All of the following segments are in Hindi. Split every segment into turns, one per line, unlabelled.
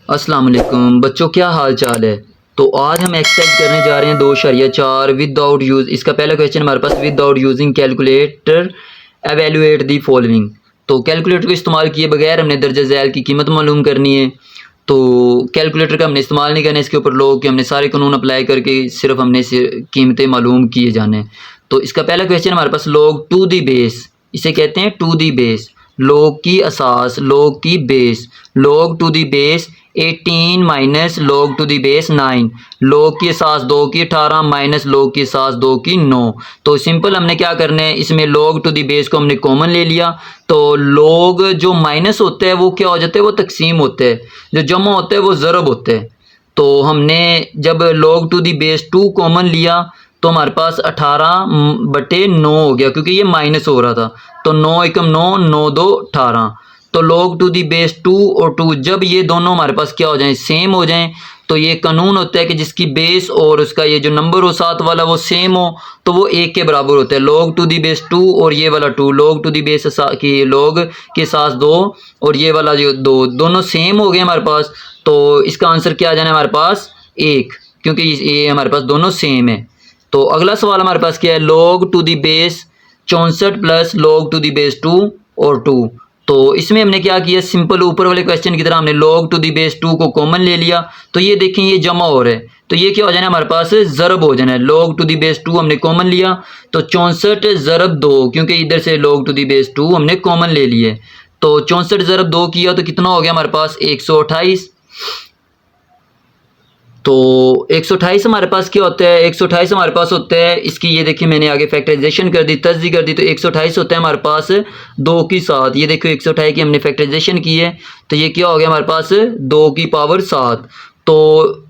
अस्सलाम वालेकुम बच्चों, क्या हाल चाल है। तो आज हम एक्सरसाइज करने जा रहे हैं 2.4 विदाउट यूज़। इसका पहला क्वेश्चन हमारे पास, without using calculator evaluate the following. तो कैलकुलेटर को इस्तेमाल किए बगैर हमने दर्जा झैल की कीमत मालूम करनी है। तो कैलकुलेटर का हमने इस्तेमाल नहीं करना, इसके ऊपर लोग कि हमने सारे कानून अप्लाई करके सिर्फ हमने कीमतें मालूम किए जाने। तो इसका पहला क्वेश्चन हमारे पास, लॉग टू दी बेस, इसे कहते हैं टू दी बेस, लॉग की असास, लॉग की base, log to the base 18 minus log to the base 9, log की असास 2 की 18 माइनस लॉग की असास 2 की 9। तो सिंपल हमने क्या करना है, इसमें लॉग टू दी बेस को हमने कॉमन ले लिया। तो लॉग जो माइनस होता है वो क्या हो जाता है, वो तकसीम होता है, जो जमा होता है वो ज़रब होता है। तो हमने जब log to the base 2 common लिया तो हमारे पास 18/9 हो गया, क्योंकि ये माइनस हो रहा था। तो 9 एकम 9, 9 दो 18। तो log टू दी बेस 2 और 2 जब ये दोनों हमारे पास क्या हो जाएं, सेम हो जाएं, तो ये कानून होता है कि जिसकी बेस और उसका ये जो नंबर हो साथ वाला वो सेम हो तो वो 1 के बराबर होता है। log टू दी बेस 2 और ये वाला 2, log टू दी बेस की log के साथ 2 और ये वाला जो 2 दोनों सेम हो गए हमारे पास। तो इसका आंसर क्या आ जाना है हमारे पास 1, क्योंकि ये हमारे पास दोनों सेम है। तो अगला सवाल हमारे पास क्या है, log to the base 64 plus log to the base 2 और 2। तो इसमें हमने क्या किया, सिंपल ऊपर वाले क्वेश्चन की तरह हमने log टू दी बेस 2 को कॉमन ले लिया। तो ये देखें ये जमा हो रहा है, तो ये क्या हो जाना है हमारे पास ज़रब हो जाना है। log टू दी बेस 2 हमने कॉमन लिया तो 64 ज़रब 2, क्योंकि इधर से log टू दी बेस 2 हमने कॉमन ले लिए। तो 64 ज़रब 2 किया तो कितना हो गया हमारे पास 128। तो 128 हमारे पास क्या होता है, 128 हमारे पास होता है इसकी, ये देखिए मैंने आगे फैक्टराइजेशन कर दी, तस्दी कर दी। तो 128 होता है हमारे पास 2 की 7। ये देखो 128 की हमने फैक्टराइजेशन की है, तो ये क्या हो गया हमारे पास 2 की पावर 7। तो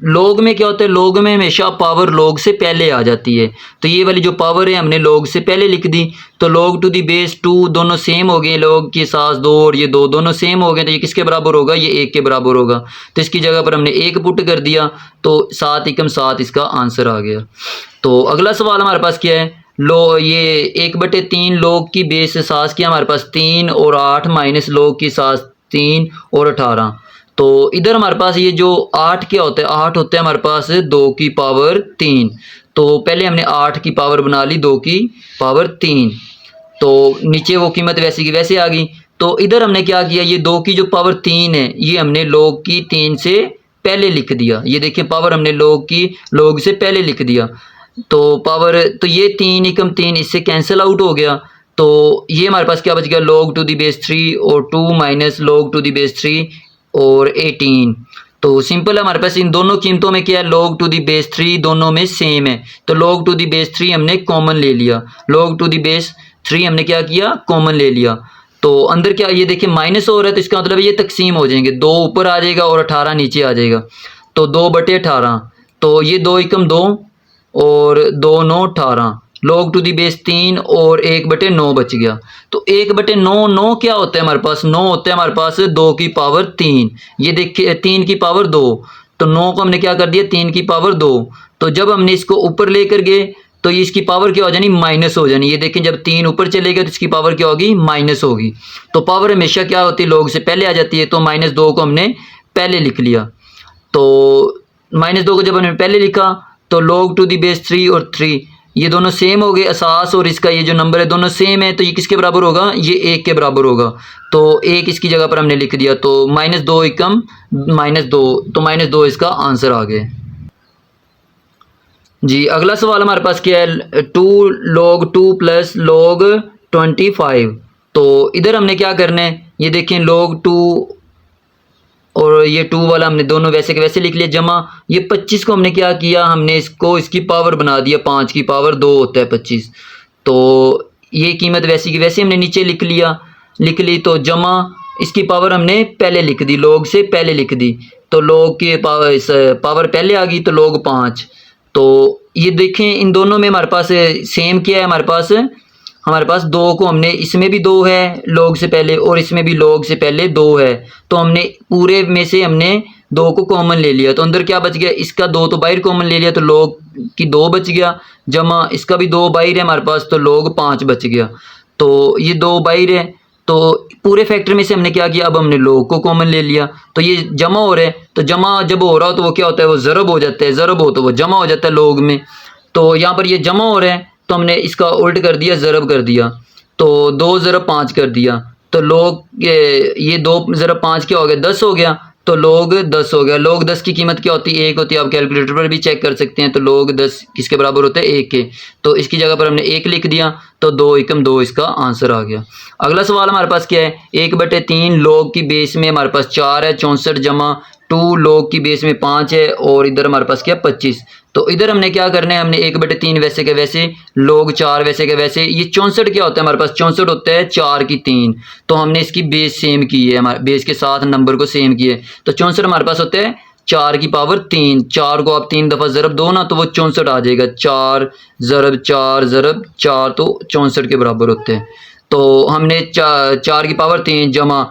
लोग में क्या होता है, लोग में हमेशा पावर लोग से पहले आ जाती है। तो ये वाली जो पावर है हमने लोग से पहले लिख दी। तो log टू दी बेस 2 दोनों सेम हो गए, log के साथ 2 और ये 2 दोनों सेम हो गए, तो ये किसके बराबर होगा, ये 1 के बराबर होगा। तो इसकी जगह पर हमने 1 पुट कर दिया, तो 7 एकम 7 इसका आंसर आ गया। तो अगला सवाल हमारे पास क्या है, ये 1/3 log की बेस सास किया हमारे पास 3 और 8 माइनस log की सास 3 और 18। तो इधर हमारे पास ये जो 8 क्या होता है, 8 होता है हमारे पास 2 की पावर 3। तो पहले हमने 8 की पावर बना ली 2 की पावर 3, तो नीचे वो कीमत वैसी की वैसे आ गई। तो इधर हमने क्या किया, ये 2 की जो पावर 3 है ये हमने log की 3 से पहले लिख दिया। ये देखिए पावर हमने log से पहले लिख दिया। तो पावर, तो ये 3 एकम 3 इससे कैंसिल आउट हो गया। तो ये हमारे पास क्या बच गया, log टू दी बेस 3 और 2 minus log to the base 3 और 18। तो सिंपल हमारे पास इन दोनों कीमतों में क्या है, log टू दी बेस 3 दोनों में सेम है। तो log टू दी बेस 3 हमने कॉमन ले लिया, log टू दी बेस 3 हमने क्या किया, कॉमन ले लिया। तो अंदर क्या, ये देखिए माइनस हो रहा है, तो इसका मतलब ये तकसीम हो जाएंगे, 2 ऊपर आ जाएगा और 18 नीचे आ जाएगा। तो 2/18, तो ये 2 एकम 2 और 2 9 18, log टू दी बेस 3 और 1/9 बच गया। तो 1/9, 9 क्या होता है हमारे पास, 9 होता है हमारे पास 2 की पावर 3। ये देखिए 3 की पावर 2, तो 9 को हमने क्या कर दिया 3 की पावर 2। तो जब हमने इसको ऊपर लेकर गए तो इसकी पावर क्या हो जानी, माइनस हो जानी। ये देखें जब 3 ऊपर चलेगा तो इसकी पावर क्या होगी, माइनस होगी। तो पावर हमेशा क्या होती है, log से पहले आ जाती है। तो -2 को हमने पहले लिख लिया। तो -2 को जब हमने पहले लिखा तो log टू दी बेस 3 और 3 ये दोनों सेम हो गए, असास और इसका ये जो नंबर है दोनों सेम है, तो ये किसके बराबर होगा, ये 1 के बराबर होगा। तो 1 इसकी जगह पर हमने लिख दिया। तो -2 एकम -2, तो -2 इसका आंसर आ गया जी। अगला सवाल हमारे पास क्या है, 2 log 2 प्लस log 25। तो इधर हमने क्या करना है, ये देखें log 2 और ये 2 वाला हमने दोनों वैसे के वैसे लिख लिया जमा। ये 25 को हमने क्या किया, हमने इसको इसकी पावर बना दिया, 5 की पावर 2 होता है 25। तो ये कीमत वैसी की वैसे हमने नीचे लिख ली। तो जमा इसकी पावर हमने पहले लिख दी, log से पहले लिख दी। तो log की पावर पहले आ गई, तो log 5। तो ये देखें इन दोनों में हमारे पास सेम क्या है, हमारे पास 2 को हमने, इसमें भी 2 है log से पहले और इसमें भी log से पहले 2 है। तो हमने पूरे में से हमने 2 को कॉमन ले लिया। तो अंदर क्या बच गया, इसका 2 तो बाहर कॉमन ले लिया, तो log की 2 बच गया, जमा इसका भी 2 बाहर है हमारे पास, तो log 5 बच गया। तो ये 2 बाहर है, तो पूरे फैक्टर में से हमने क्या किया, अब हमने लोग को कॉमन ले लिया, तो ये जमा हो रहा है, तो जमा जब हो रहा हो तो वो क्या होता है, वो ज़रब हो जाता है, ज़रब हो तो वो जमा हो जाता है लोग में। तो यहाँ पर ये जमा हो रहा है तो हमने इसका उल्ट कर दिया, ज़रब कर दिया, तो 2 ज़रब 5 कर दिया, तो लोग ये 2 ज़रब 5 क्या हो गया, 10 हो गया, तो लोग 10 हो गया। लोग 10 की कीमत क्या होती है, 1 होती है, आप कैलकुलेटर पर भी चेक कर सकते हैं। तो लोग 10 किसके बराबर होते हैं, 1 के, तो इसकी जगह पर हमने 1 लिख दिया, तो 2 एकम 2 इसका आंसर आ गया। अगला सवाल हमारे पास क्या है, 1/3 लोग की बेस में हमारे पास 4 है, 64 जमा 2 लोग की बेस में 5 है, और इधर हमारे पास क्या 25। तो इधर हमने क्या करना है, हमने 1/3 वैसे के वैसे, लोग 4 वैसे के वैसे, ये 64 क्या होता है हमारे पास, 64 होता है 4 की 3, तो हमने इसकी बेस सेम की है, हमारे बेस के साथ नंबर को सेम किए, तो 64 हमारे पास होते हैं 4 की पावर 3, 4 को आप 3 दफ़ा ज़रब दो ना तो वो 64 आ जाएगा, 4 ज़रब 4 ज़रब 4, तो 64 के बराबर होते हैं। तो हमने 4 की पावर 3 जमा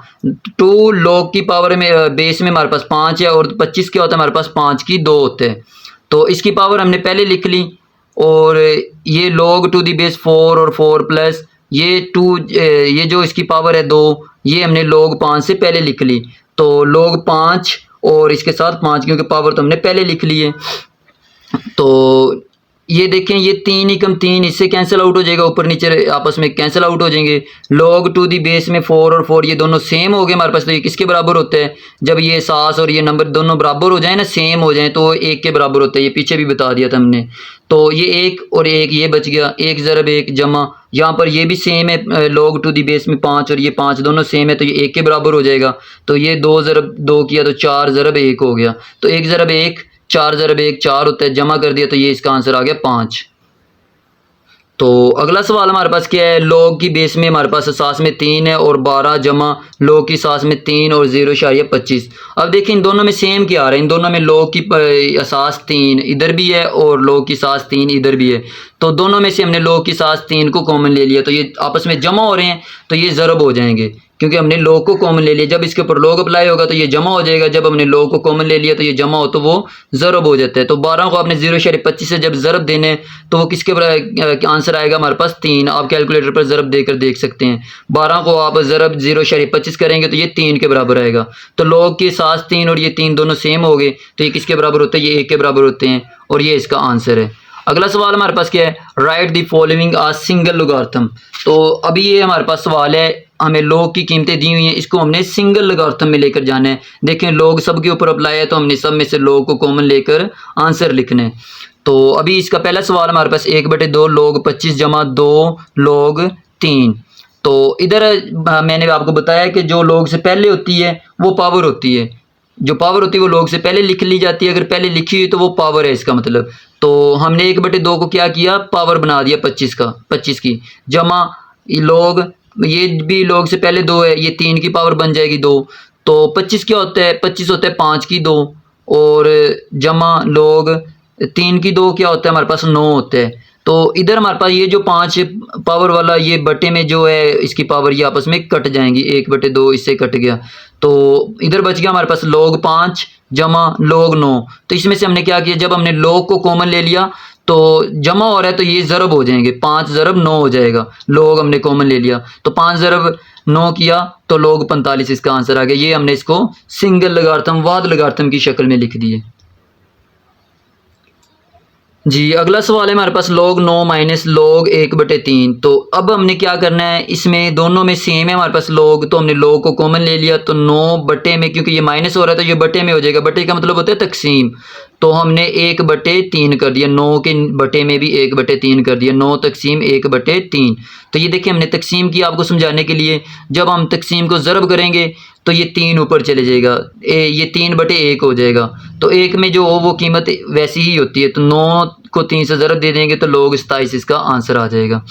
2 लोग की पावर में बेस में हमारे पास 5 है, और 25 क्या होता है हमारे पास 5 की 2 होते हैं, तो इसकी पावर हमने पहले लिख ली, और ये log टू दी बेस 4 और 4 प्लस ये 2, ये जो इसकी पावर है 2, ये हमने log 5 से पहले लिख ली, तो log 5 और इसके साथ 5 क्योंकि पावर तो हमने पहले लिख ली है। तो ये देखें, ये 3 एकम 3 इससे कैंसिल आउट हो जाएगा, ऊपर नीचे आपस में कैंसिल आउट हो जाएंगे। log टू दी बेस में 4 और 4 ये दोनों सेम हो गए हमारे पास, तो ये किसके बराबर होते हैं, जब ये सास और ये नंबर दोनों बराबर हो जाए ना, सेम हो जाए, तो 1 के बराबर होता है, ये पीछे भी बता दिया था हमने। तो ये 1 और 1 ये बच गया, 1 ज़रब 1 जमा, यहाँ पर ये भी सेम है, log टू दी बेस में 5 और ये 5 दोनों सेम है, तो ये 1 के बराबर हो जाएगा, तो ये 2 ज़रब 2 किया तो 4 ज़रब 1 हो गया, तो 1 ज़रब 1 4 ज़रब 1 4 होता है, जमा कर दिया तो ये इसका आंसर आ गया 5। तो अगला सवाल हमारे पास क्या है, log की बेस में हमारे पास सास में 3 है और 12 जमा log की सास में 3 और 0.25। अब देखिए इन दोनों में सेम क्या आ रहा है, इन दोनों में log की सास 3 इधर भी है और log की सास 3 इधर भी है, तो दोनों में से हमने log की सास 3 को कॉमन ले लिया, तो ये आपस में जमा हो रहे हैं, तो ये ज़रब हो जाएंगे क्योंकि हमने log को कॉमन ले लिया। जब इसके ऊपर log अप्लाई होगा तो ये जमा हो जाएगा, जब हमने log को कॉमन ले लिया तो ये जमा हो तो वो ज़रब हो जाता है। तो 12 को आपने 0.25 से जब ज़रब देने तो वो किसके बराबर आंसर आएगा हमारे पास 3। आप कैलकुलेटर पर ज़रब देकर देख सकते हैं, 12 को आप ज़रब 0.25 करेंगे तो ये 3 के बराबर आएगा। तो log की सास 3 और ये 3 दोनों सेम हो गए, तो ये किसके बराबर होते हैं, ये 1 के बराबर होते हैं, और ये इसका आंसर है। अगला सवाल हमारे पास क्या है, write the following a single logarithm. तो अभी ये हमारे पास सवाल है, हमें log की कीमतें दी हुई हैं, इसको हमने सिंगल लोगारिथम में लेकर जाना है। देखें log सब के ऊपर अप्लाई है, तो हमने सब में से log को कॉमन लेकर आंसर लिखना है। तो अभी इसका पहला सवाल हमारे पास 1/2 log 25 जमा 2 log 3। तो इधर मैंने आपको बताया कि जो log से पहले होती है वो पावर होती है, जो पावर होती है वो log से पहले लिख ली जाती है, अगर पहले लिखी हुई तो वो पावर है इसका मतलब। तो हमने 1/2 को क्या किया, पावर बना दिया 25 की, जमा log, ये भी log से पहले 2 है, ये 3 की पावर बन जाएगी 2, तो 25 क्या होता है, 25 होता है 5 की 2, और जमा log 3 की 2 क्या होता है हमारे पास 9 होता है। तो इधर हमारे पास ये जो 5 पावर वाला ये बटे में जो है इसकी पावर ये आपस में कट जाएंगी, 1/2 इससे कट गया, तो इधर बच गया हमारे पास log 5 जमा log 9। तो इसमें से हमने क्या किया, जब हमने log को कॉमन ले लिया तो जमा हो रहा है तो ये ज़रब हो जाएंगे, 5 ज़रब 9 हो जाएगा, log हमने कॉमन ले लिया तो 5 ज़रब 9 किया तो log 45 इसका आंसर आ गया। ये हमने इसको सिंगल लोगारिथम वाद लोगारिथम की शक्ल में लिख दिए। जी अगला सवाल है हमारे पास log 9 माइनस log 1/3। तो अब हमने क्या करना है, इसमें दोनों में सेम है हमारे पास log, तो हमने log को कॉमन ले लिया, तो 9 बटे में, क्योंकि ये माइनस हो रहा है तो ये बटे में हो जाएगा, बटे का मतलब होता है तकसीम, तो हमने 1/3 कर दिया, 9 के बटे में भी 1/3 कर दिया, 9 तकसीम 1/3। तो ये देखिए हमने तकसीम की आपको समझाने के लिए, जब हम तकसीम को ज़रब करेंगे तो ये 3 ऊपर चले जाएगा, ये 3/1 हो जाएगा, तो 1 में जो हो वो कीमत वैसी ही होती है, तो 9 को 3 से ज़रब दे देंगे तो log 27 इसका आंसर आ जाएगा।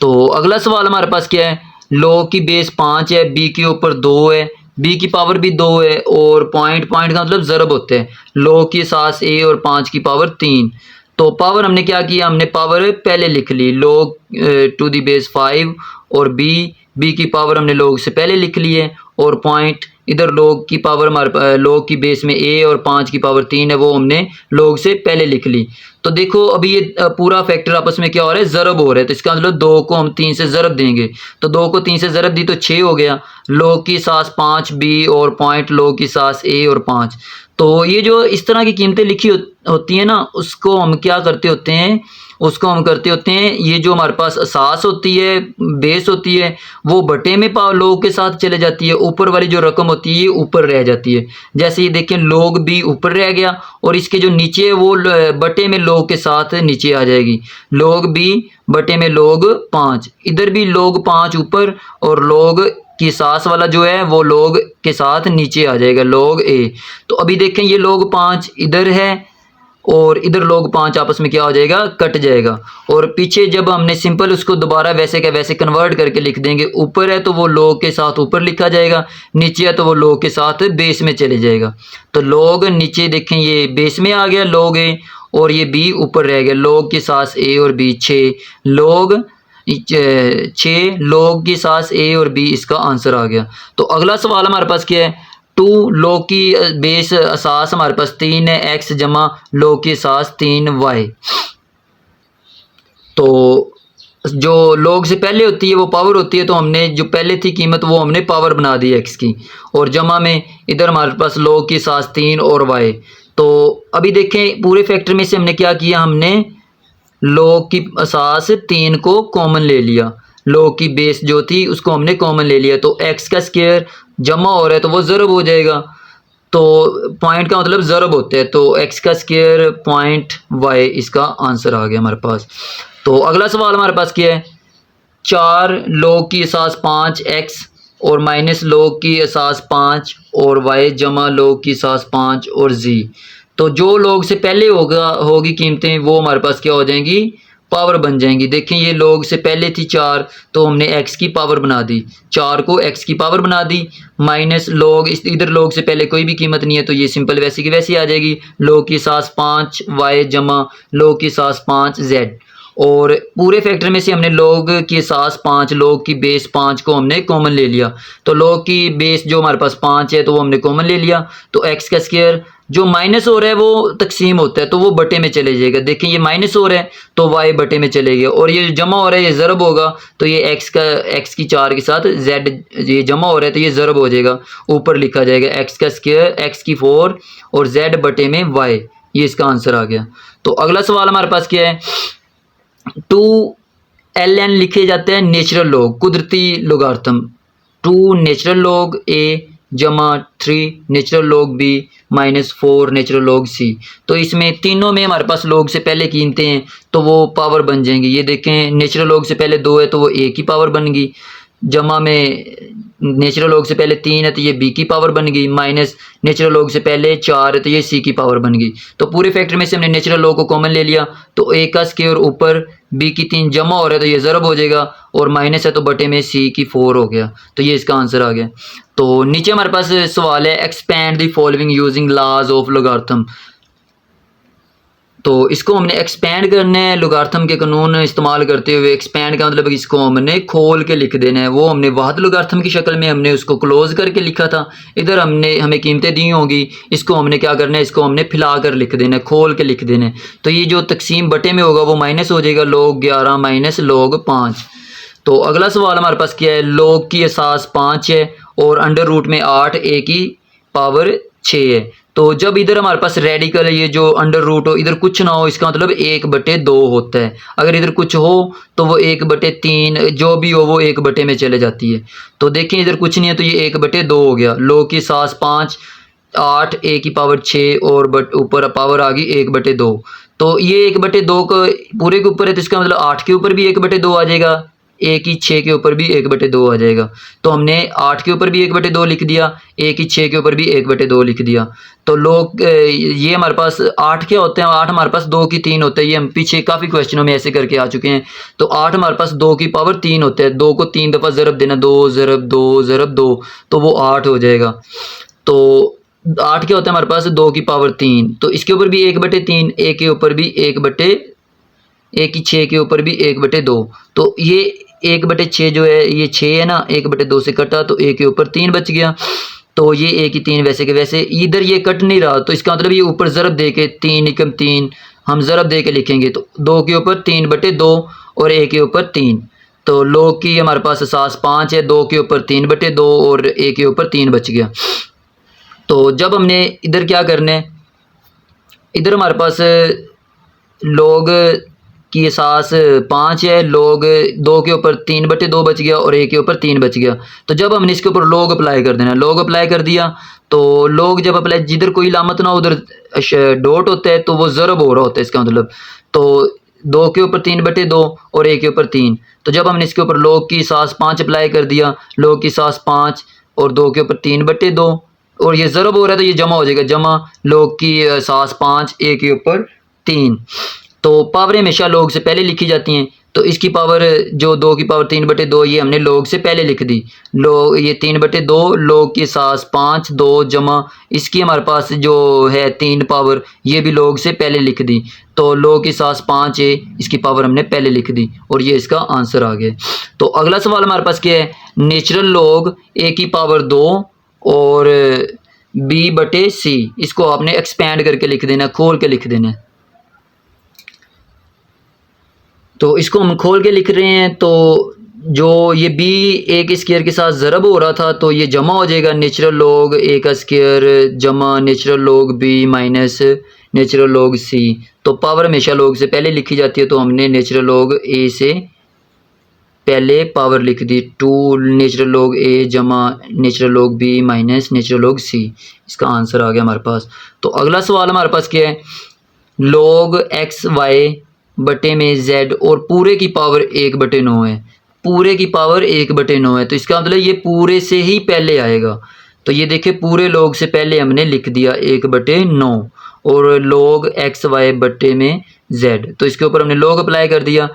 तो अगला सवाल हमारे पास क्या है, log की बेस 5 है, b के ऊपर 2 है, b की पावर भी 2 है, और पॉइंट का मतलब ज़रब होते हैं, log की सास a और 5 की पावर 3। तो पावर हमने क्या किया, हमने पावर पहले लिख ली, log टू दी बेस 5, और b की पावर हमने log से पहले लिख ली है, और पॉइंट इधर log की पावर हमारे log की बेस में a और 5 की पावर 3 है, वो हमने log से पहले लिख ली। तो देखो अभी ये पूरा फैक्टर आपस में क्या हो रहा है, ज़रब हो रहा है। तो इसका मतलब 2 को हम 3 से ज़रब देंगे, तो 2 को 3 से ज़रब दी तो 6 हो गया। log की सास 5 b और पॉइंट log की सास a और 5। तो ये जो इस तरह की कीमतें लिखी होती हैं ना, उसको हम क्या करते होते हैं, उसको हम करते होते हैं, ये जो हमारे पास असास होती है, बेस होती है, वो बटे में log के साथ चले जाती है। ऊपर वाली जो रकम होती है ये ऊपर रह जाती है। जैसे ये देखें log b ऊपर रह गया और इसके जो नीचे है वो बटे में log के साथ नीचे आ जाएगी। log b बटे में log 5, इधर भी log 5 ऊपर और log की सास वाला जो है वो log के साथ नीचे आ जाएगा, log a। तो अभी देखें ये log 5 इधर है और इधर log 5 आपस में क्या हो जाएगा, कट जाएगा। और पीछे जब हमने सिंपल उसको दोबारा वैसे का वैसे कन्वर्ट करके लिख देंगे, ऊपर है तो वो log के साथ ऊपर लिखा जाएगा, नीचे है तो वो log के साथ बेस में चले जाएगा। तो log नीचे देखें ये बेस में आ गया log a और ये b ऊपर रह गया, log की सास a और b 6 log 6 log की सास a और b, इसका आंसर आ गया। तो अगला सवाल हमारे पास क्या है, 2 log की बेस असास हमारे पास 3 है, x जमा log की सास 3y। तो जो log से पहले होती है वो पावर होती है, तो हमने जो पहले थी कीमत वो हमने पावर बना दी x की, और जमा में इधर हमारे पास log की सास 3 और y। तो अभी देखें पूरे फैक्टर में से हमने क्या किया, हमने log की असास 3 को कॉमन ले लिया, log की बेस जो थी उसको हमने कॉमन ले लिया। तो x का स्क्वायर जमा हो रहा है तो वो ज़रब हो जाएगा, तो पॉइंट का मतलब ज़रब होता है, तो x का स्क्वायर पॉइंट y, इसका आंसर आ गया हमारे पास। तो अगला सवाल हमारे पास क्या है, 4 log की असास 5x और माइनस log की असास 5 और y जमा log की असास 5 और z। तो जो log से पहले होगी कीमतें वो हमारे पास क्या हो जाएंगी, पावर बन जाएंगी। देखें ये log से पहले थी 4 तो हमने x की पावर बना दी, 4 को x की पावर बना दी, माइनस log, इधर log से पहले कोई भी कीमत नहीं है तो ये सिंपल वैसे की वैसी आ जाएगी, log की सास 5 y जमा log की सास 5 z। और पूरे फैक्टर में से हमने log की सास 5, log की बेस 5 को हमने कॉमन ले लिया। तो log की बेस जो हमारे पास 5 है तो वो हमने कॉमन ले लिया, तो x का स्क्वायर जो माइनस हो रहा है वो तकसीम होता है तो वो बटे में चले जाएगा। देखिए ये माइनस हो रहा है तो y बटे में चले गया, और ये जमा हो रहा है ये ज़रब होगा, तो ये x की 4 के साथ z, ये जमा हो रहा है तो ये ज़रब हो जाएगा, ऊपर लिखा जाएगा x का स्क्वायर x की 4 और z बटे में y, ये इसका आंसर आ गया। तो अगला सवाल हमारे पास क्या है, 2 ln लिखे जाते हैं नेचुरल लॉग, कुदरती लोगार्थम, 2 नेचुरल लॉग a जमा 3 natural log b minus 4 natural log c। तो इसमें तीनों में हमारे पास log से पहले कीमतें हैं तो वो पावर बन जाएंगी। ये देखें नेचुरल log से पहले 2 है तो वो a की पावर बन गई, जमा में नेचुरल log से पहले 3 है तो ये b की पावर बन गई, माइनस नेचुरल log से पहले 4 है तो ये c की पावर बन गई। तो पूरे फैक्टर में से हमने नेचुरल log को कॉमन ले लिया, तो a का स्क्वायर ऊपर b की 3 जमा हो रहा है तो ये ज़रब हो जाएगा, और माइनस है तो बटे में c की 4 हो गया, तो ये इसका आंसर आ गया। तो नीचे हमारे पास सवाल है, expand the following using laws of logarithm. तो इसको हमने एक्सपैंड करना है लोगार्थम के कानून इस्तेमाल करते हुए। एक्सपैंड का मतलब इसको हमने खोल के लिख देना है, वो हमने वाहद लोगार्थम की शक्ल में हमने उसको क्लोज करके लिखा था। इधर हमें कीमतें दी होंगी, इसको हमने क्या करना है, इसको हमने फैला कर लिख देना है, खोल के लिख देना है। तो ये जो तकसीम बटे में होगा वो माइनस हो जाएगा, log 11 माइनस log 5। तो अगला सवाल हमारे पास क्या है, log की असास 5 है और अंडर रूट में 8 a की पावर 6 है। तो जब इधर हमारे पास रेडिकल है, ये जो अंडर रूट हो, इधर कुछ ना हो, इसका मतलब 1/2 होता है। अगर इधर कुछ हो तो वो 1/3, जो भी हो वो 1 बटे में चले जाती है। तो देखें इधर कुछ नहीं है तो ये 1/2 हो गया, log की सास 5 8 a की पावर 6 और ऊपर पावर आ गई 1/2। तो ये 1/2 को पूरे के ऊपर है तो इसका मतलब 8 के ऊपर भी 1/2 आ जाएगा, a की 6 के ऊपर भी 1/2 आ जाएगा। तो हमने 8 के ऊपर भी 1/2 लिख दिया, a की 6 के ऊपर भी 1/2 लिख दिया। तो log ये हमारे पास 8 क्या होते हैं, 8 हमारे पास 2 की 3 होता है, ये हम पीछे काफ़ी क्वेश्चनों में ऐसे करके आ चुके हैं। तो 8 हमारे पास 2 की पावर 3 होता है, 2 को 3 दफ़ा ज़रब देना, 2 ज़रब 2 ज़रब 2, तो वो 8 हो जाएगा। तो 8 क्या होता है हमारे पास 2 की पावर 3, तो इसके ऊपर भी 1/3, a के ऊपर भी a की 6 के ऊपर भी 1/2। तो ये 1/6 जो है ये 6 है ना, 1/2 से कटा तो a के ऊपर 3 बच गया। तो ये ए की 3 वैसे के वैसे, इधर ये कट नहीं रहा तो इसका मतलब ये ऊपर ज़रब दे के 3 एकम 3 हम ज़रब दे के लिखेंगे, तो 2 के ऊपर 3/2 और ए के ऊपर 3, तो लोग की हमारे पास असास 5 है, 2 के ऊपर 3/2 और ए के ऊपर 3 बच गया। तो जब हमने इधर क्या करना है, इधर हमारे पास लोग की असास 5 है, लोग 2 के ऊपर 3/2 बच गया और ए के ऊपर 3 बच गया। तो जब हमने इसके ऊपर लोग अप्लाई कर देना, लोग अप्लाई कर दिया तो लोग जब अप्लाई, जिधर कोई लामत ना उधर डॉट होता है तो वो ज़रब हो रहा होता है इसका मतलब। तो 2 के ऊपर 3/2 और ए के ऊपर 3, तो जब हमने इसके ऊपर लोग की असास 5 अप्लाई कर दिया, लोग की असास 5 और 2 के ऊपर 3/2 और ये ज़रब हो रहा है तो ये जमा हो जाएगा, जमा लोग की असास 5 ए के ऊपर 3। तो पावर हमेशा लोग से पहले लिखी जाती हैं, तो इसकी पावर जो 2 की पावर 3/2 ये हमने लोग से पहले लिख दी। लोग ये 3/2 लोग की सास 5 2 जमा इसकी हमारे पास जो है 3 पावर ये भी लोग से पहले लिख दी, तो लोग की सास 5 है इसकी पावर हमने पहले लिख दी और ये इसका आंसर आ गया। तो अगला सवाल हमारे पास क्या है, नेचुरल लोग ए की पावर 2 और b/c, इसको आपने एक्सपेंड करके लिख देना, खोल के लिख देना। तो इसको हम खोल के लिख रहे हैं, तो जो ये b ए के स्क्वायर के साथ ज़रब हो रहा था तो ये जमा हो जाएगा, नेचुरल लोग ए का स्क्वायर जमा नेचुरल लोग b माइनस नेचुरल लोग c। तो पावर हमेशा लोग से पहले लिखी जाती है, तो हमने नेचुरल लोग a से पहले पावर लिख दी 2 नेचुरल लोग a जमा नेचुरल लोग b माइनस नेचुरल लोग c, इसका आंसर आ गया हमारे पास। तो अगला सवाल हमारे पास क्या है, लोग x y बटे में z और पूरे की पावर 1/9 है, पूरे की पावर 1/9 है, तो इसका मतलब ये पूरे से ही पहले आएगा। तो ये देखिए पूरे लोग से पहले हमने लिख दिया 1/9 और लोग x y बटे में z, तो इसके ऊपर हमने लोग अप्लाई कर दिया,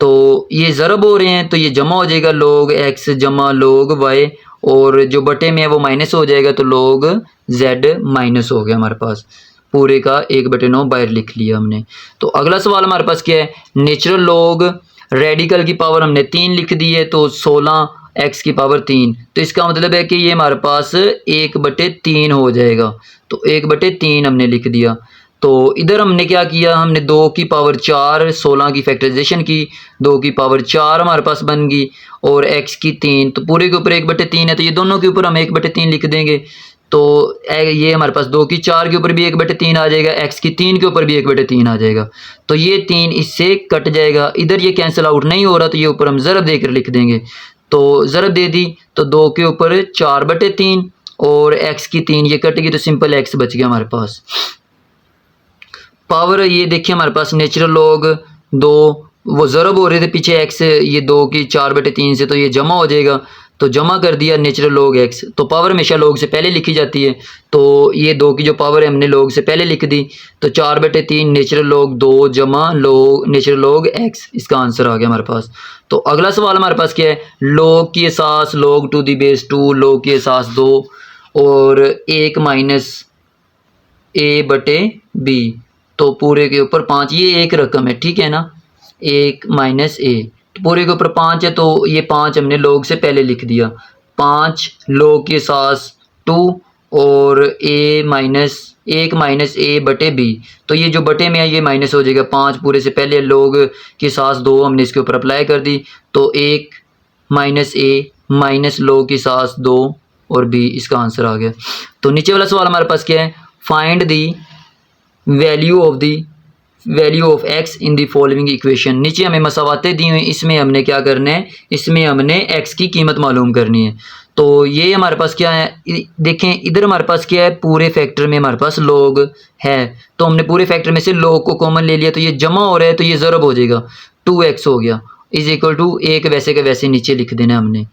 तो ये ज़रब हो रहे हैं तो ये जमा हो जाएगा लोग x जमा लोग y और जो बटे में है वो माइनस हो जाएगा, तो लोग z माइनस हो गया हमारे पास, पूरे का 1/9 बाहर लिख लिया हमने। तो अगला सवाल हमारे पास क्या है, नेचुरल लोग रेडिकल की पावर हमने 3 लिख दी है, तो 16x की पावर 3, तो इसका मतलब है कि ये हमारे पास 1/3 हो जाएगा, तो 1/3 हमने लिख दिया। तो इधर हमने क्या किया, हमने 2 की पावर 4 16 की फैक्टराइजेशन की, 2 की पावर 4 हमारे पास बन गई और x की 3, तो पूरे के ऊपर 1/3 है, तो ये दोनों के ऊपर हम 1/3 लिख देंगे, तो ये हमारे पास 2 की 4 के ऊपर भी 1/3 आ जाएगा, x की 3 के ऊपर भी 1/3 आ जाएगा, तो ये 3 इससे कट जाएगा, इधर ये कैंसिल आउट नहीं हो रहा तो ये ऊपर हम ज़रब देकर लिख देंगे, तो ज़रब दे दी तो 2 के ऊपर 4/3 और x की 3 ये कट गई तो सिंपल x बच गया हमारे पास। पावर ये देखिए हमारे पास नेचुरल लोग 2 वो ज़रब हो रहे थे पीछे x, ये 2 की 4/3 से, तो ये जमा हो जाएगा, तो जमा कर दिया नेचुरल लोग x, तो पावर हमेशा लोग से पहले लिखी जाती है, तो ये 2 की जो पावर है हमने लोग से पहले लिख दी, तो 4/3 नेचुरल लोग 2 जमा लोग नेचुरल लोग x, इसका आंसर आ गया हमारे पास। तो अगला सवाल हमारे पास क्या है, लोग की असास लोग टू दी बेस 2 लोग की असास 2 और 1 माइनस a/b, तो पूरे के ऊपर 5, ये एक रकम है ठीक है ना, 1 माइनस a, तो पूरे के ऊपर 5 है, तो ये 5 हमने लोग से पहले लिख दिया, 5 लोग के साथ 2 और 1 माइनस a/b, तो ये जो बटे में है ये माइनस हो जाएगा, 5 पूरे से पहले लोग के साथ 2 हमने इसके ऊपर अप्लाई कर दी, तो 1 माइनस a माइनस लोग के साथ 2 और b, इसका आंसर आ गया। तो नीचे वाला सवाल हमारे पास क्या है, find the value of x in the following equation. नीचे हमें मसावातें दी हुई, इसमें हमने क्या करना है, इसमें हमने x की कीमत मालूम करनी है। तो ये हमारे पास क्या है, देखें इधर हमारे पास क्या है, पूरे फैक्टर में हमारे पास log है, तो हमने पूरे फैक्टर में से log को कॉमन ले लिया, तो ये जमा हो रहा है तो ये ज़रब हो जाएगा, 2x हो गया इज इक्वल टू 1 वैसे के वैसे नीचे लिख देना हमने।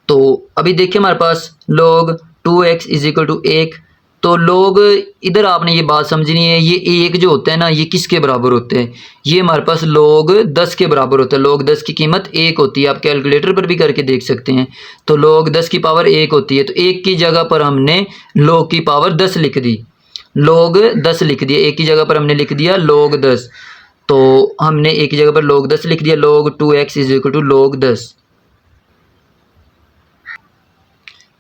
तो अभी देखिए हमारे पास log 2x is equal to 1, तो लोग इधर आपने ये बात समझनी है, ये 1 जो होता है ना ये किसके बराबर होते हैं, ये हमारे पास लोग 10 के बराबर होता है, लोग 10 की कीमत 1 होती है, आप कैलकुलेटर पर भी करके देख सकते हैं, तो लोग 10 की पावर 1 होती है, तो 1 की जगह पर हमने लोग की पावर 10 लिख दी, लोग 10 लिख दिया, 1 की जगह पर हमने लिख दिया लोग 10, तो हमने 1 की जगह पर लोग 10 लिख दिया, लोग 2x इज इक्वल टू लोग 10।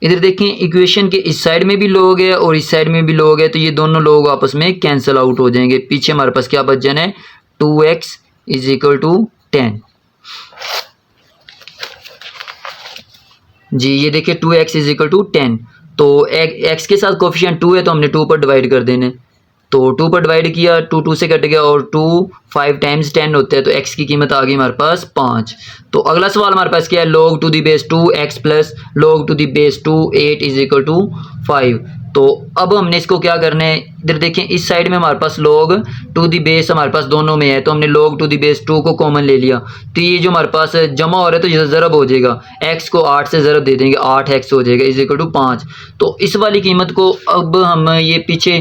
इधर देखें इक्वेशन के इस साइड में भी लोग है और इस साइड में भी लोग है, तो ये दोनों लोग आपस में कैंसिल आउट हो जाएंगे। पीछे हमारे पास क्या बच जाना है, 2x इज इक्वल टू 10। जी ये देखिए 2x इज इक्वल टू 10। तो x के साथ कोफिशिएंट 2 है तो हमने 2 पर डिवाइड कर देने, तो 2 पर डिवाइड किया, 2 2 से कट गया और 2 5 टाइम्स 10 होते हैं, तो x की कीमत आ गई हमारे पास 5। तो अगला सवाल हमारे पास क्या है, log to the base 2 x plus log to the base 2 8 is equal to 5। तो अब हमने इसको क्या करना है, इधर देखें इस साइड में हमारे पास log टू दी बेस हमारे पास दोनों में है, तो हमने log टू दी बेस 2 को कॉमन ले लिया, तो ये जो हमारे पास जमा हो रहा है तो ये ज़रब हो जाएगा, x को 8 से ज़रब दे देंगे, 8x हो जाएगा इज इक्वल टू 5। तो इस वाली कीमत को अब हम ये पीछे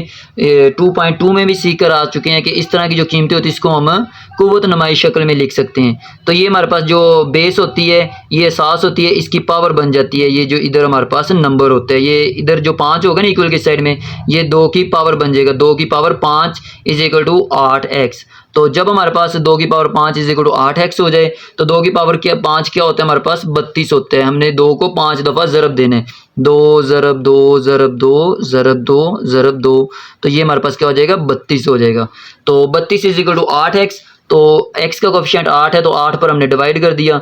2.2 में भी सीख कर आ चुके हैं कि इस तरह की जो कीमतें होती है इसको हम कुव्वत नुमाई शक्ल में लिख सकते हैं। तो ये हमारे पास जो बेस होती है ये एहसास होती है, इसकी पावर बन जाती है, ये जो इधर हमारे पास नंबर होता है, ये इधर जो 5 होगा ना इक्वल के साइड में, ये 2 की पावर बन जाएगा, 2 की power 5 is equal to 8x। तो जब हमारे पास 2 की power 5 is equal to 8x हो जाए तो 2 की पावर क्या 5 क्या होता है हमारे पास 32 होते हैं। हमने 2 को 5 दफ़ा ज़रब देना है, 2 ज़रब 2 ज़रब 2 ज़रब 2 ज़रब 2, तो ये हमारे पास क्या हो जाएगा 32 हो जाएगा। तो 32 इज इक्वल टू 8x, तो x का कोफिशिएंट 8 है तो 8 पर हमने डिवाइड कर दिया,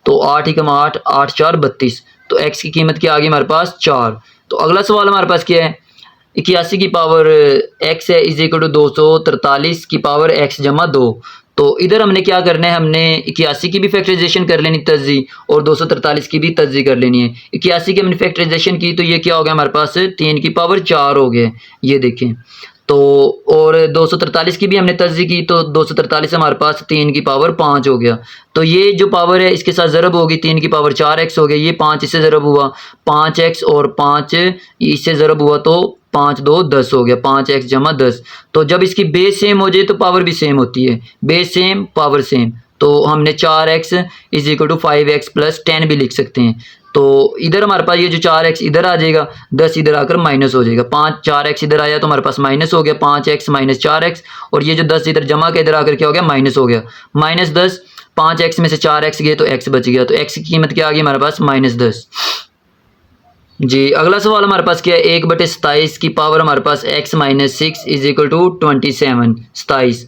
तो 8 ही कम 8 8 4 32, तो x की कीमत क्या आ गई हमारे पास 4। तो अगला सवाल हमारे पास क्या है, 81 की पावर x है इज इक्वल टू 243 की पावर x जमा 2। तो इधर हमने क्या करना है, हमने 81 की भी फैक्टराइजेशन कर लेनी तजी और 243 की भी तजी कर लेनी है। 81 की हमने फैक्टराइजेशन की तो ये क्या हो गया हमारे पास 3 की पावर 4 हो गए, ये देखें। तो और 243 की भी हमने तजी की तो 243 हमारे पास 3 की पावर 5 हो गया। तो ये जो पावर है इसके साथ ज़रब होगी, 3 की पावर 4x हो गया, ये 5 इससे ज़रब हुआ 5x और 5 इससे ज़रब हुआ तो 5 2 10 हो गया, 5x जमा 10। तो जब इसकी बेस सेम हो जाए तो पावर भी सेम होती है, बेस सेम पावर सेम, तो हमने 4x is equal to 5x plus 10 भी लिख सकते हैं। तो इधर हमारे पास ये जो 4x इधर आ जाएगा, 10 इधर आकर माइनस हो जाएगा, 4x इधर आया तो हमारे पास माइनस हो गया 5x माइनस 4x, और ये जो 10 इधर जमा के इधर आकर क्या हो गया माइनस हो गया, -10, 5x में से 4x गए तो x बच गया, तो x की कीमत क्या आ गई हमारे पास -10। जी अगला सवाल हमारे पास क्या है, 1/27 की पावर हमारे पास x minus 6 is equal to 27 27।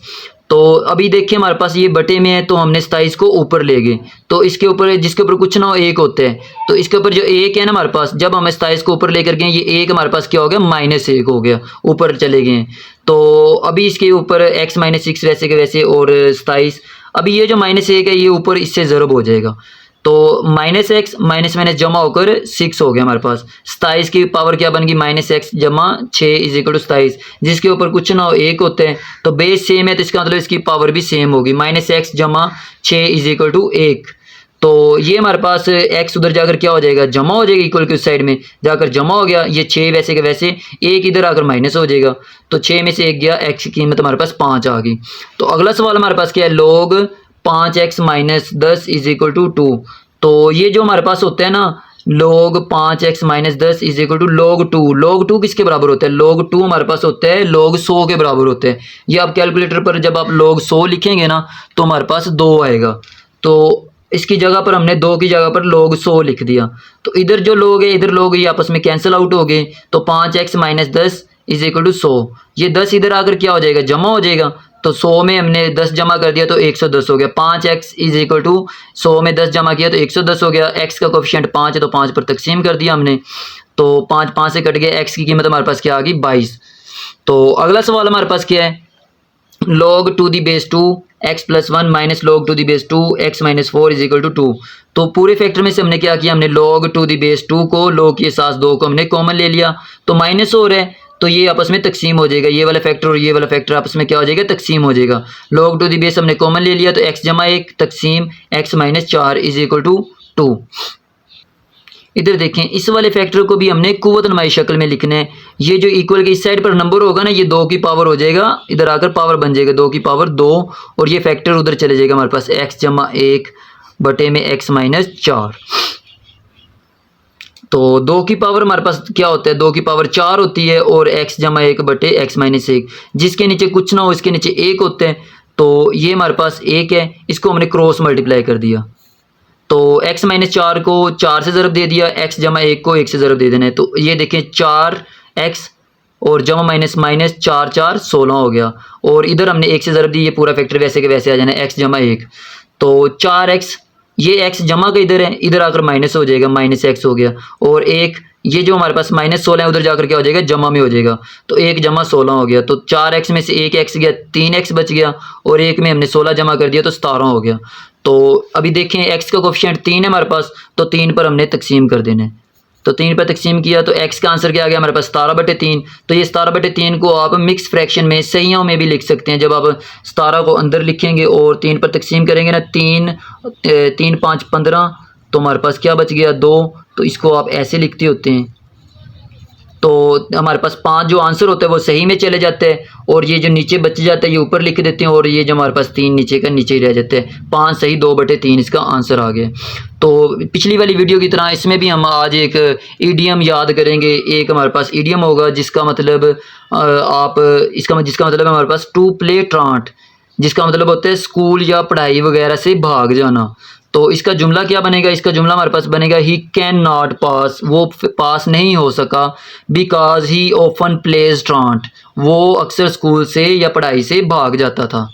तो अभी देखिए हमारे पास ये बटे में है तो हमने 27 को ऊपर ले गए, तो इसके ऊपर जिसके ऊपर कुछ ना हो 1 होता है, तो इसके ऊपर जो 1 है ना हमारे पास, जब हम 27 को ऊपर लेकर गए ये 1 हमारे पास क्या हो गया -1 हो गया, ऊपर चले गए। तो अभी इसके ऊपर x माइनस 6 वैसे के वैसे और 27, अभी ये जो -1 है ये ऊपर इससे ज़रब हो जाएगा, तो -x माइनस माइनस जमा होकर 6 हो गया हमारे पास। 27 की पावर क्या बन गई -x जमा 6 इज इक्वल टू 27, जिसके ऊपर कुछ ना हो 1 होते हैं, तो बेस सेम है तो इसका मतलब इसकी पावर भी सेम होगी, -x जमा 6 इज इक्वल टू 1। तो ये हमारे पास x उधर जाकर क्या हो जाएगा जमा हो जाएगा, इक्वल के उस साइड में जाकर जमा हो गया, ये 6 वैसे के वैसे 1 इधर आकर माइनस हो जाएगा, तो 6 में से 1 गया, x की कीमत हमारे पास 5 आ गई। तो अगला सवाल हमारे पास क्या है, log 5x minus 10 is equal to 2। तो ये जो हमारे पास होता है ना log 5x minus 10 is equal to log 2, log 2 किसके बराबर होता है, log 2 हमारे पास होता है log 100 के बराबर होते हैं। ये आप कैलकुलेटर पर जब आप log 100 लिखेंगे ना तो हमारे पास 2 आएगा, तो इसकी जगह पर हमने 2 की जगह पर log 100 लिख दिया, तो इधर जो log है इधर log ये आपस में कैंसिल आउट हो गए, तो 5x minus 10 is equal to 100, ये 10 इधर आकर क्या हो जाएगा जमा हो जाएगा, तो 100 में हमने 10 जमा कर दिया तो 110 हो गया, 5x इज इक्वल टू 100 में 10 जमा किया तो 110 हो गया, x का कोफिशिएंट 5 है तो 5 पर तकसीम कर दिया हमने, तो 5 5 से कट गया, x की कीमत हमारे पास क्या आ गई 22। तो अगला सवाल हमारे पास क्या है, log to the base 2 x plus 1 minus log to the base 2 x minus 4 is equal to 2। तो पूरे फैक्टर में से हमने क्या किया, हमने log टू दी बेस 2 को log के साथ 2 को हमने कॉमन ले लिया, तो माइनस हो रहा है तो ये आपस में तकसीम हो जाएगा, ये वाला फैक्टर और ये वाला फैक्टर आपस में क्या हो जाएगा तकसीम हो जाएगा। log टू दी बेस हमने कॉमन ले लिया तो x जमा 1 तकसीम x minus 4 is equal to 2। इधर देखें इस वाले फैक्टर को भी हमने कुव्वत नुमाई शक्ल में लिखना है, ये जो इक्वल के इस साइड पर नंबर होगा ना ये 2 की पावर हो जाएगा, इधर आकर पावर बन जाएगा 2 की पावर 2, और ये फैक्टर उधर चले जाएगा हमारे पास x जमा 1 बटे में x माइनस 4। तो 2 की पावर हमारे पास क्या होता है, 2 की पावर 4 होती है और x जमा 1 बटे x माइनस 1, जिसके नीचे कुछ ना हो इसके नीचे 1 होते हैं, तो ये हमारे पास 1 है, इसको हमने क्रॉस मल्टीप्लाई कर दिया, तो x माइनस 4 को 4 से ज़रब दे दिया, x जमा 1 को 1 से ज़रब दे देना है। तो ये देखें 4x और जमा माइनस माइनस 4 4 16 हो गया, और इधर हमने 1 से ज़रब दी, ये पूरा फैक्टर वैसे के वैसे आ जाना है, x जमा 1। तो 4x, ये x जमा का इधर है, इधर आकर माइनस हो जाएगा, माइनस x हो गया, और एक ये जो हमारे पास माइनस 16 है उधर जाकर क्या हो जाएगा, जमा में हो जाएगा। तो 1 जमा 16 हो गया। तो 4x में से 1 x गया, 3x बच गया, और 1 में हमने 16 जमा कर दिया तो 17 हो गया। तो अभी देखें x का कोफिशिएंट 3 है हमारे पास, तो 3 पर हमने तकसीम कर देना है। तो 3 पर तकसीम किया तो x का आंसर क्या आ गया हमारे पास, 17/3। तो ये 17/3 को आप मिक्स फ्रैक्शन में सहियों में भी लिख सकते हैं। जब आप 17 को अंदर लिखेंगे और 3 पर तकसीम करेंगे ना, 3 5 15, तो हमारे पास क्या बच गया, 2। तो इसको आप ऐसे लिखते होते हैं। तो हमारे पास 5 जो आंसर होता है वो सही में चले जाते हैं, और ये जो नीचे बच जाता है ये ऊपर लिख देते हैं, और ये जो हमारे पास 3 नीचे का नीचे ही रह जाते हैं। 5 सही, 2/3 इसका आंसर आ गया। तो पिछली वाली वीडियो की तरह इसमें भी हम आज एक ईडियम याद करेंगे। एक हमारे पास ईडियम होगा जिसका मतलब जिसका मतलब है हमारे पास टू प्ले ट्रांट, जिसका मतलब होता है स्कूल या पढ़ाई वगैरह से भाग जाना। तो इसका जुमला क्या बनेगा, इसका जुमला हमारे पास बनेगा ही कैन नॉट पास, वो पास नहीं हो सका, बिकॉज ही ऑफन प्लेज ट्रांट, वो अक्सर स्कूल से या पढ़ाई से भाग जाता था।